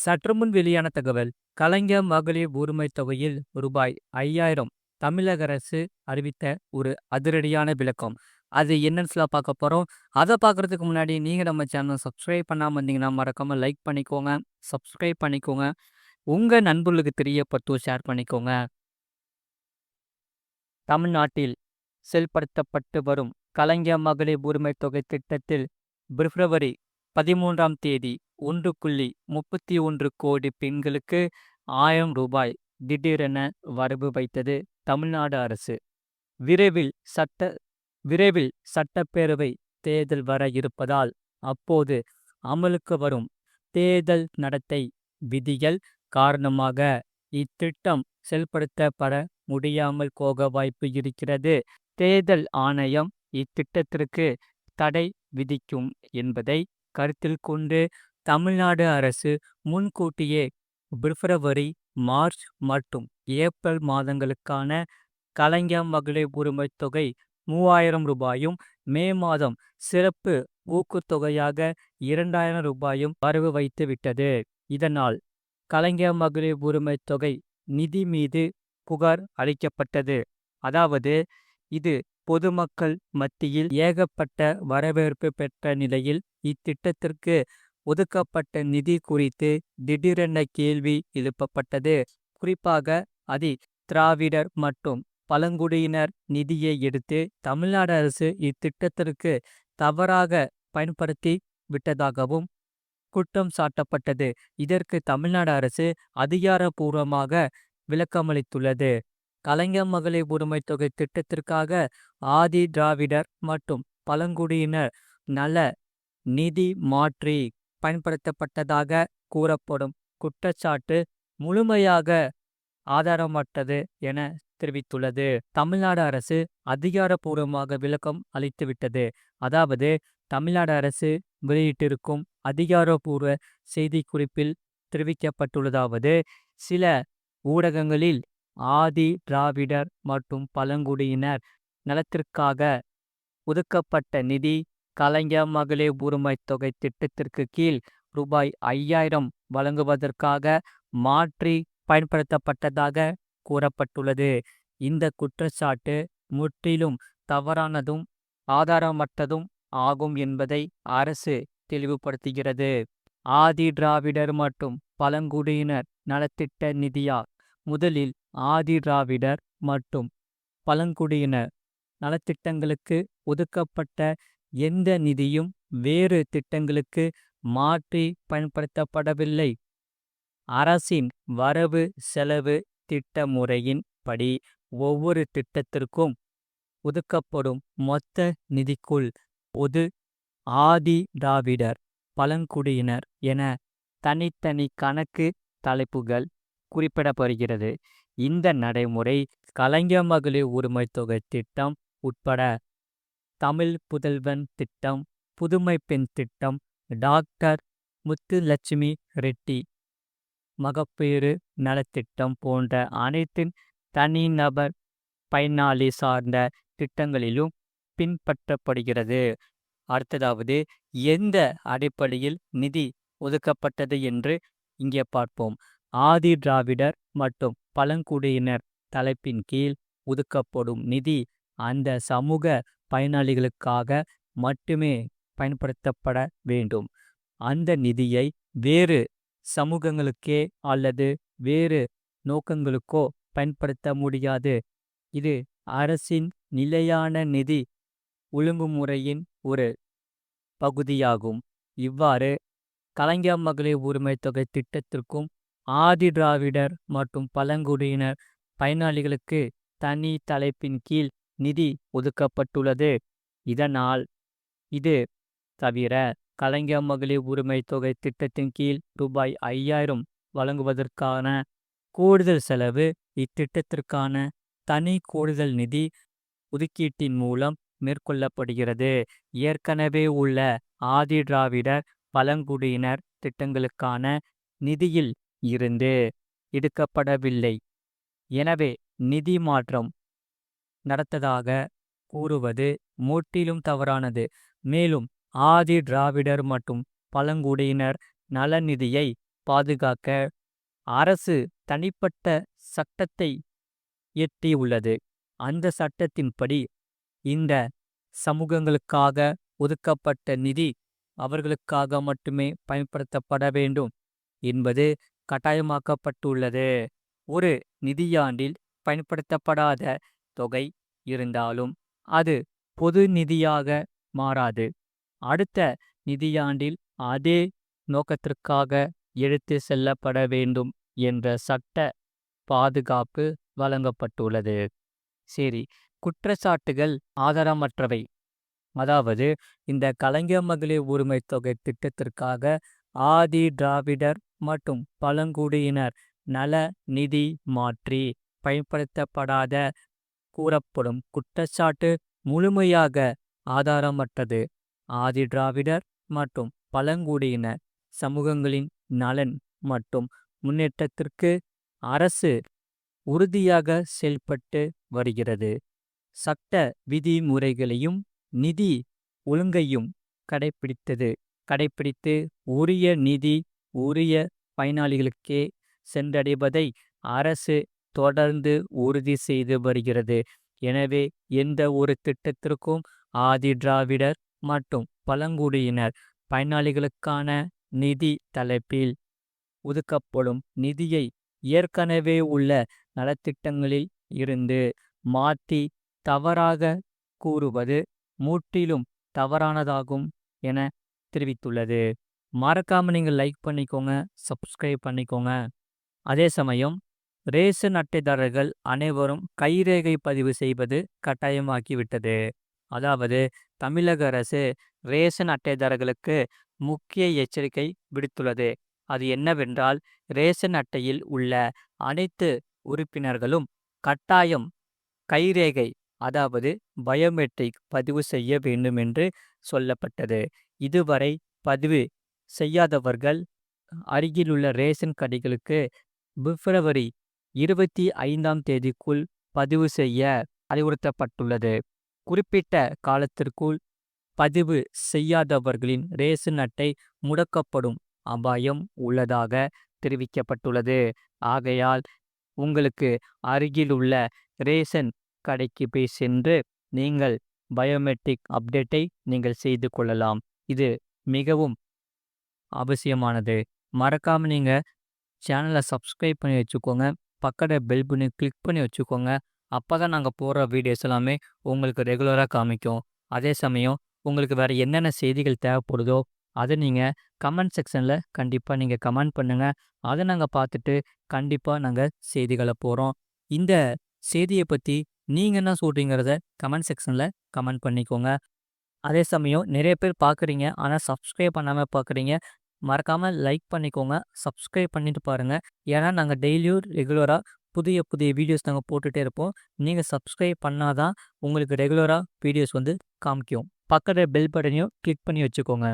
சற்றுமுன் வெளியான தகவல். கலைஞர் மகளிர் உரிமை தொகையில் ரூபாய் 5000 தமிழக அரசு அறிவித்த ஒரு அதிரடியான விளக்கம். அது என்னன்னு சொல்ல பார்க்க போறோம். அதை பார்க்கறதுக்கு முன்னாடி நீங்க நம்ம சேனலை சப்ஸ்கிரைப் பண்ணாம இருந்தீங்கன்னா மறக்காம லைக் பண்ணிக்கோங்க, சப்ஸ்கிரைப் பண்ணிக்கோங்க, உங்க நண்பர்களுக்கு தெரியப்பட்டு ஷேர் பண்ணிக்கோங்க. தமிழ்நாட்டில் செயல்படுத்தப்பட்டு வரும் கலைஞர் மகளிர் உரிமை தொகை திட்டத்தில் பிப்ரவரி 13ஆம் தேதி 1.31 கோடி பெண்களுக்கு 1000 ரூபாய் திடீரென வரவு வைத்தது தமிழ்நாடு அரசு. விரைவில் சட்டப்பேரவை தேர்தல் வர இருப்பதால் அப்போது அமலுக்கு வரும் தேர்தல் நடத்தை விதிகள் காரணமாக இத்திட்டம் செயல்படுத்தப்பட முடியாமல் போக வாய்ப்பு இருக்கிறது. தேர்தல் ஆணையம் இத்திட்டத்திற்கு தடை விதிக்கும் என்பதை கருத்தில் கொண்டு தமிழ்நாடு அரசு முன்கூட்டியே பிப்ரவரி, மார்ச் மற்றும் ஏப்ரல் மாதங்களுக்கான கலைஞர் மகளிர் உரிமை தொகை 3000 ரூபாயும், மே மாதம் சிறப்பு ஊக்கத்தொகையாக 2000 ரூபாயும் வரவு வைத்து விட்டது. இதனால் கலைஞர் மகளிர் உரிமை தொகை நிதி மீது புகார் அளிக்கப்பட்டது. அதாவது இது பொதுமக்கள் மத்தியில் ஏகப்பட்ட வரவேற்பு பெற்ற நிலையில் இத்திட்டத்திற்கு ஒதுக்கப்பட்ட நிதி குறித்து திடீரென கேள்வி எழுப்பப்பட்டது. குறிப்பாக திராவிடர் மற்றும் பழங்குடியினர் நிதியை எடுத்து தமிழ்நாடு அரசு இத்திட்டத்திற்கு தவறாக பயன்படுத்தி விட்டதாகவும் குற்றம் சாட்டப்பட்டது. இதற்கு தமிழ்நாடு அரசு அதிகாரப்பூர்வமாக விளக்கமளித்துள்ளது. கலைஞர் மகளிர் உரிமை தொகை திட்டத்திற்காக ஆதி திராவிடர் மற்றும் பழங்குடியினர் நல நிதி மாற்றி பயன்படுத்தப்பட்டதாக கூறப்படும் குற்றச்சாட்டு முழுமையாக ஆதாரமற்றது என தெரிவித்துள்ளது. தமிழ்நாடு அரசு அதிகாரப்பூர்வமாக விளக்கம் அளித்துவிட்டது. அதாவது தமிழ்நாடு அரசு வெளியிட்டிருக்கும் அதிகாரப்பூர்வ செய்திக்குறிப்பில் தெரிவிக்கப்பட்டுள்ளதாவது, சில ஊடகங்களில் ஆதி திராவிடர் மற்றும் பழங்குடியினர் நலத்திற்காக ஒதுக்கப்பட்ட நிதி கலைஞர் மகளிர் உரிமை தொகை திட்டத்திற்கு கீழ் ரூபாய் 5000 வழங்குவதற்காக மாற்றி பயன்படுத்தப்பட்டதாக கூறப்பட்டுள்ளது. இந்த குற்றச்சாட்டு முற்றிலும் தவறானதும் ஆதாரமற்றதும் ஆகும் என்பதை அரசு தெளிவுபடுத்துகிறது. ஆதி திராவிடர் மற்றும் பழங்குடியினர் நலத்திட்ட நிதியா? முதலில் ஆதி திராவிடர் மற்றும் பழங்குடியினர் நலத்திட்டங்களுக்கு ஒதுக்கப்பட்ட எந்த நிதியும் வேறு திட்டங்களுக்கு மாற்றி பயன்படுத்தப்படவில்லை. அரசின் வரவு செலவு திட்ட முறையின் படி ஒவ்வொரு திட்டத்திற்கும் ஒதுக்கப்படும் மொத்த நிதிக்குள் பொது, ஆதி திராவிடர், பழங்குடியினர் என தனித்தனி கணக்கு தலைப்புகள் குறிப்பிடப்படுகிறது. இந்த நடைமுறை கலைஞர் மகளிர் உரிமை தொகை திட்டம் உட்பட தமிழ் புதல்வன் திட்டம், புதுமை பெண் திட்டம், டாக்டர் முத்துலட்சுமி ரெட்டி மகப்பேறு நலத்திட்டம் போன்ற அனைத்து தனிநபர் பயனாளி சார்ந்த திட்டங்களிலும் பின்பற்றப்படுகிறது. அடுத்ததாவது எந்த அடிப்படையில் நிதி ஒதுக்கப்பட்டது என்று இங்கே பார்ப்போம். ஆதி திராவிடர் மற்றும் பழங்குடியினர் தலைப்பின் கீழ் ஒதுக்கப்படும் நிதி அந்த சமூக பயனாளிகளுக்காக மட்டுமே பயன்படுத்தப்பட வேண்டும். அந்த நிதியை வேறு சமூகங்களுக்கே அல்லது வேறு நோக்கங்களுக்கோ பயன்படுத்த முடியாது. இது அரசின் நிலையான நிதி ஒழுங்குமுறையின் ஒரு பகுதியாகும். இவ்வாறு கலைஞர் மகளிர் உரிமை தொகை திட்டத்திற்கும் ஆதி திராவிடர் மற்றும் பழங்குடியினர் பயனாளிகளுக்கு தனி தலைப்பின் கீழ் நிதி ஒதுக்கப்பட்டுள்ளது. இதனால் இது தவிர கலைஞர் மகளிர் உரிமை தொகை திட்டத்தின் கீழ் ரூபாய் 5000 வழங்குவதற்கான கூடுதல் செலவு இத்திட்டத்திற்கான தனி கூடுதல் நிதி ஒதுக்கீட்டின் மூலம் மேற்கொள்ளப்படுகிறது. ஏற்கனவே உள்ள ஆதி திராவிடர் பழங்குடியினர் திட்டங்களுக்கான நிதியில் இருந்து எடுக்கப்படவில்லை. எனவே நிதி மாற்றம் நடத்ததாக கூறுவது முற்றிலும் தவறானது. மேலும் ஆதி திராவிடர் மற்றும் பழங்குடியினர் நல நிதியை பாதுகாக்க அரசு தனிப்பட்ட சட்டத்தை இயற்றியுள்ளது. அந்த சட்டத்தின்படி இந்த சமூகங்களுக்காக ஒதுக்கப்பட்ட நிதி அவர்களுக்காக மட்டுமே பயன்படுத்தப்பட வேண்டும் என்பது கட்டாயமாக்கப்பட்டுள்ளது. ஒரு நிதியாண்டில் பயன்படுத்தப்படாத தொகை இருந்தாலும் அது பொது நிதியாக மாறாது. அடுத்த நிதியாண்டில் அதே நோக்கத்திற்காக எடுத்து செல்லப்பட வேண்டும் என்ற சட்ட பாதுகாப்பு வழங்கப்பட்டுள்ளது. சரி, குற்றச்சாட்டுகள் ஆதாரமற்றவை. அதாவது இந்த கலைஞர் மகளிர் உரிமை தொகை திட்டத்திற்காக ஆதி திராவிடர் மற்றும் பழங்குடியினர் நல நிதி மாற்றி பயன்படுத்தப்படாத கூறப்படும் குற்றச்சாட்டு முழுமையாக ஆதாரமற்றது. ஆதி திராவிடர் மற்றும் பழங்குடியினர் சமூகங்களின் நலன் மற்றும் முன்னேற்றத்திற்கு அரசு உறுதியாக செயல்பட்டு வருகிறது. சட்ட விதிமுறைகளையும் நிதி ஒழுங்கையும் கடைப்பிடித்து உரிய நிதி உரிய பயனாளிகளுக்கே சென்றடைவதை அரசு தொடர்ந்து உறுதி செய்து வருகிறது. எனவே எந்த ஒரு திட்டத்திற்கும் ஆதி திராவிடர் மற்றும் பழங்குடியினர் பயனாளிகளுக்கான நிதி தலைப்பில் ஒதுக்கப்படும் நிதியை ஏற்கனவே உள்ள நலத்திட்டங்களில் இருந்து மாற்றி தவறாக கூறுவது முற்றிலும் தவறானதாகும் என தெரிவித்துள்ளது. மறக்காம நீங்கள் லைக் பண்ணிக்கோங்க, சப்ஸ்கிரைப் பண்ணிக்கோங்க. அதே சமயம் ரேஷன் அட்டைதாரர்கள் அனைவரும் கைரேகை பதிவு செய்வது கட்டாயமாக்கிவிட்டது. அதாவது தமிழக அரசு ரேஷன் அட்டைதாரர்களுக்கு முக்கிய எச்சரிக்கை விடுத்துள்ளது. அது என்னவென்றால், ரேஷன் அட்டையில் உள்ள அனைத்து உறுப்பினர்களும் கட்டாயம் கைரேகை அதாவது பயோமெட்ரிக் பதிவு செய்ய வேண்டும் என்று சொல்லப்பட்டது. இதுவரை பதிவு செய்யாதவர்கள் அருகிலுள்ள ரேஷன் கடைகளுக்கு பிப்ரவரி 25 பதிவு செய்ய அறிவுறுத்தப்பட்டுள்ளது. குறிப்பிட்ட காலத்திற்குள் பதிவு செய்யாதவர்களின் ரேஷன் அட்டை முடக்கப்படும் அபாயம் உள்ளதாக தெரிவிக்கப்பட்டுள்ளது. ஆகையால் உங்களுக்கு அருகிலுள்ள ரேஷன் கடைக்கு போய் சென்று நீங்கள் பயோமெட்ரிக் அப்டேட்டை நீங்கள் செய்து கொள்ளலாம். இது மிகவும் அவசியமானது. மறக்காம நீங்கள் சேனலை சப்ஸ்கிரைப் பண்ணி வச்சுக்கோங்க. பக்கத்தில் பெல் பண்ணி கிளிக் பண்ணி வச்சுக்கோங்க. அப்போ தான் நாங்கள் போடுற வீடியோஸ் எல்லாமே உங்களுக்கு ரெகுலராக காமிக்கும். அதே சமயம் உங்களுக்கு வேறு என்னென்ன செய்திகள் தேவைப்படுதோ அதை நீங்கள் கமெண்ட் செக்ஷனில் கண்டிப்பாக நீங்கள் கமெண்ட் பண்ணுங்கள். அதை நாங்கள் பார்த்துட்டு கண்டிப்பாக நாங்கள் செய்திகளை போகிறோம். இந்த செய்தியை பற்றி நீங்கள் என்ன சொல்கிறீங்கிறத கமெண்ட் செக்ஷனில் கமெண்ட் பண்ணிக்கோங்க. அதே சமயம் நிறைய பேர் பார்க்குறீங்க, ஆனால் சப்ஸ்கிரைப் பண்ணாமல் பார்க்குறீங்க. மறக்காமல் லைக் பண்ணிக்கோங்க, சப்ஸ்கிரைப் பண்ணிட்டு பாருங்கள். ஏன்னா நாங்கள் டெய்லியும் ரெகுலராக புதிய புதிய வீடியோஸ் நாங்கள் போட்டுகிட்டே இருப்போம். நீங்கள் சப்ஸ்கிரைப் பண்ணாதான் உங்களுக்கு ரெகுலராக வீடியோஸ் காமிக்கும். பக்கத்தில் பெல் பட்டனையும் கிளிக் பண்ணி வச்சுக்கோங்க.